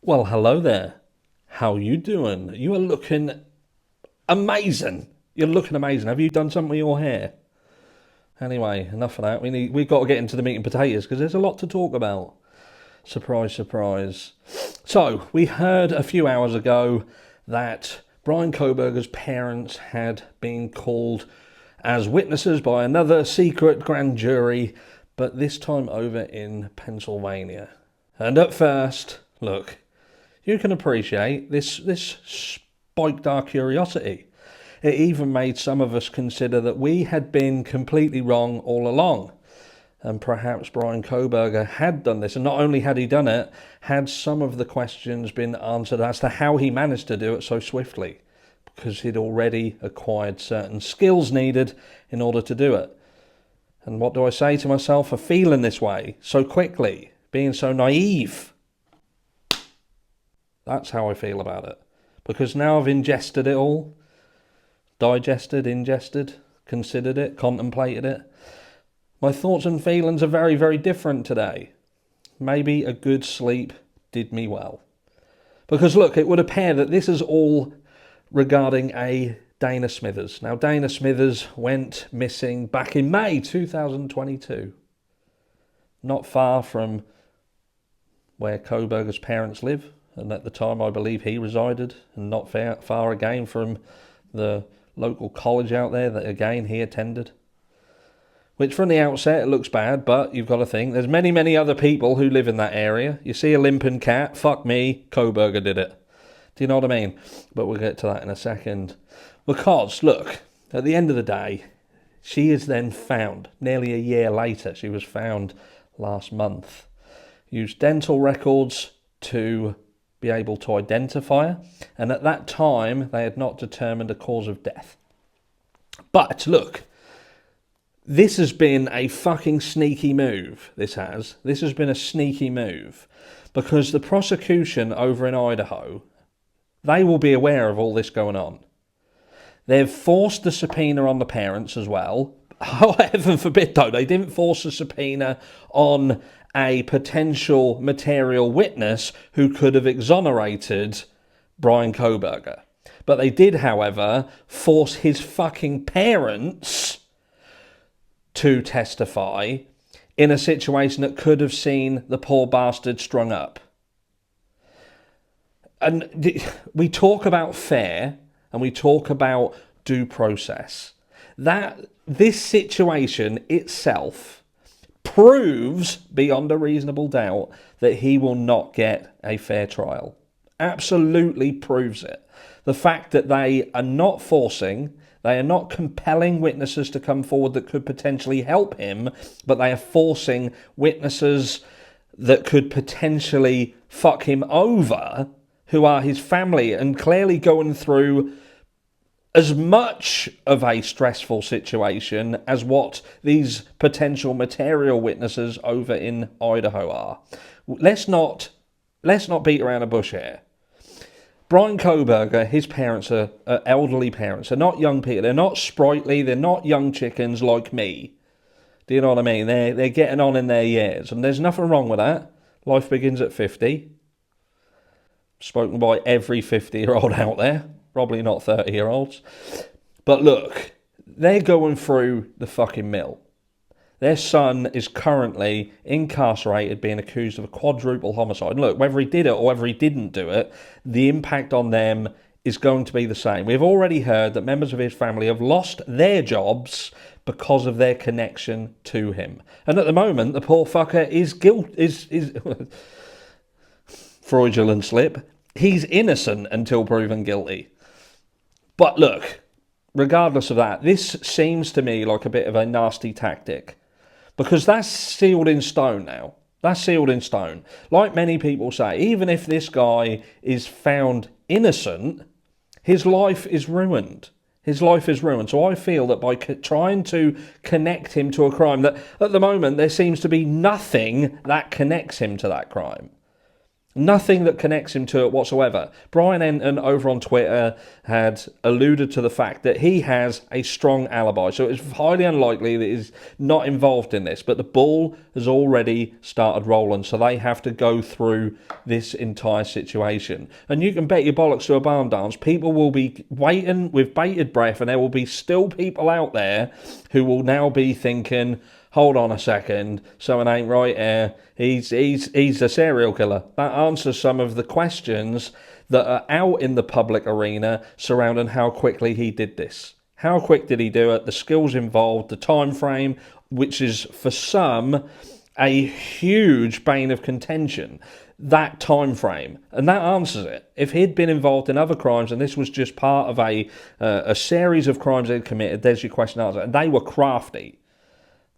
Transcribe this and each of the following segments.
Well, hello there. How you doing? You are looking amazing. You're looking amazing. Have you done something with your hair? Anyway, enough of that. We've got to get into the meat and potatoes because there's a lot to talk about. Surprise, surprise. So, we heard a few hours ago that Bryan Kohberger's parents had been called as witnesses by another secret grand jury, but this time over in Pennsylvania. And at first, look, you can appreciate this spiked our curiosity. It even made some of us consider that we had been completely wrong all along. And perhaps Bryan Kohberger had done this, and not only had he done it, had some of the questions been answered as to how he managed to do it so swiftly, because he'd already acquired certain skills needed in order to do it. And what do I say to myself for feeling this way so quickly, being so naive? That's how I feel about it. Because now I've ingested it all, ingested, considered it, contemplated it, my thoughts and feelings are very, very different today. Maybe a good sleep did me well. Because look, it would appear that this is all regarding a Dana Smithers. Now, Dana Smithers went missing back in May 2022. Not far from where Kohberger's parents live. And at the time, I believe he resided, and not far again from the local college out there that, again, he attended. Which, from the outset, it looks bad, but you've got to think, there's many, many other people who live in that area. You see a limping cat, fuck me, Kohberger did it. Do you know what I mean? But we'll get to that in a second. Because, look, at the end of the day, she is then found. Nearly a year later, she was found last month. Used dental records to be able to identify her, and at that time they had not determined a cause of death. But look, this has been a fucking sneaky move. This has been a sneaky move, because the prosecution over in Idaho, they will be aware of all this going on. They've forced the subpoena on the parents as well. Oh, heaven forbid though, they didn't force a subpoena on a potential material witness who could have exonerated Bryan Kohberger. But they did, however, force his fucking parents to testify in a situation that could have seen the poor bastard strung up. And we talk about fair and we talk about due process. This situation itself proves beyond a reasonable doubt that he will not get a fair trial. Absolutely proves it. The fact that they are not compelling witnesses to come forward that could potentially help him, but they are forcing witnesses that could potentially fuck him over, who are his family, and clearly going through as much of a stressful situation as what these potential material witnesses over in Idaho are. Let's not beat around the bush here. Bryan Kohberger, his parents are elderly parents. They're not young people. They're not sprightly. They're not young chickens like me. Do you know what I mean? They're getting on in their years, and there's nothing wrong with that. Life begins at 50. Spoken by every 50-year-old out there. Probably not 30-year-olds. But look, they're going through the fucking mill. Their son is currently incarcerated, being accused of a quadruple homicide. And look, whether he did it or whether he didn't do it, the impact on them is going to be the same. We've already heard that members of his family have lost their jobs because of their connection to him. And at the moment, the poor fucker is fraudulent slip. He's innocent until proven guilty. But look, regardless of that, this seems to me like a bit of a nasty tactic. Because that's sealed in stone now. That's sealed in stone. Like many people say, even if this guy is found innocent, his life is ruined. His life is ruined. So I feel that by trying to connect him to a crime, that at the moment there seems to be nothing that connects him to that crime. Nothing that connects him to it whatsoever. Brian Enton over on Twitter had alluded to the fact that he has a strong alibi, so it's highly unlikely that he's not involved in this, but the ball has already started rolling, so they have to go through this entire situation. And you can bet your bollocks to a barn dance, people will be waiting with bated breath, and there will be still people out there who will now be thinking, hold on a second, something ain't right here. He's a serial killer. That answers some of the questions that are out in the public arena surrounding how quickly he did this. How quick did he do it? The skills involved, the time frame, which is for some a huge bane of contention. That time frame, and that answers it. If he'd been involved in other crimes and this was just part of a series of crimes they'd committed, there's your question answer. And they were crafty.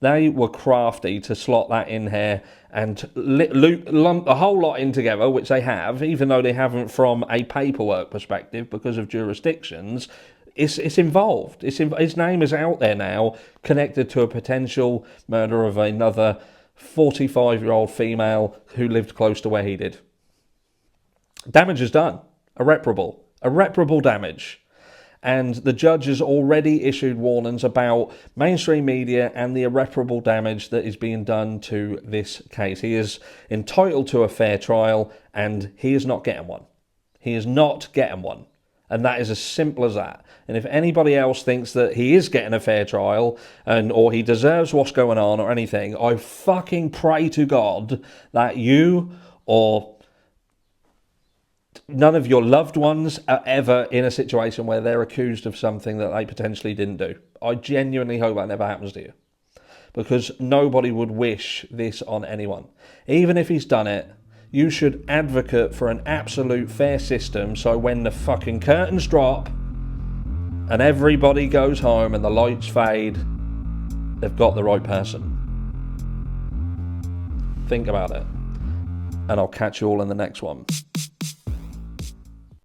They were crafty to slot that in here and lump the whole lot in together, which they have, even though they haven't from a paperwork perspective because of jurisdictions. It's involved. His name is out there now, connected to a potential murder of another 45-year-old female who lived close to where he did. Damage is done. Irreparable damage. And the judge has already issued warnings about mainstream media and the irreparable damage that is being done to this case. He is entitled to a fair trial, and he is not getting one. He is not getting one. And that is as simple as that. And if anybody else thinks that he is getting a fair trial or he deserves what's going on or anything, I fucking pray to God that you or none of your loved ones are ever in a situation where they're accused of something that they potentially didn't do. I genuinely hope that never happens to you, because nobody would wish this on anyone. Even if he's done it, you should advocate for an absolute fair system, so when the fucking curtains drop and everybody goes home and the lights fade, they've got the right person. Think about it. And I'll catch you all in the next one.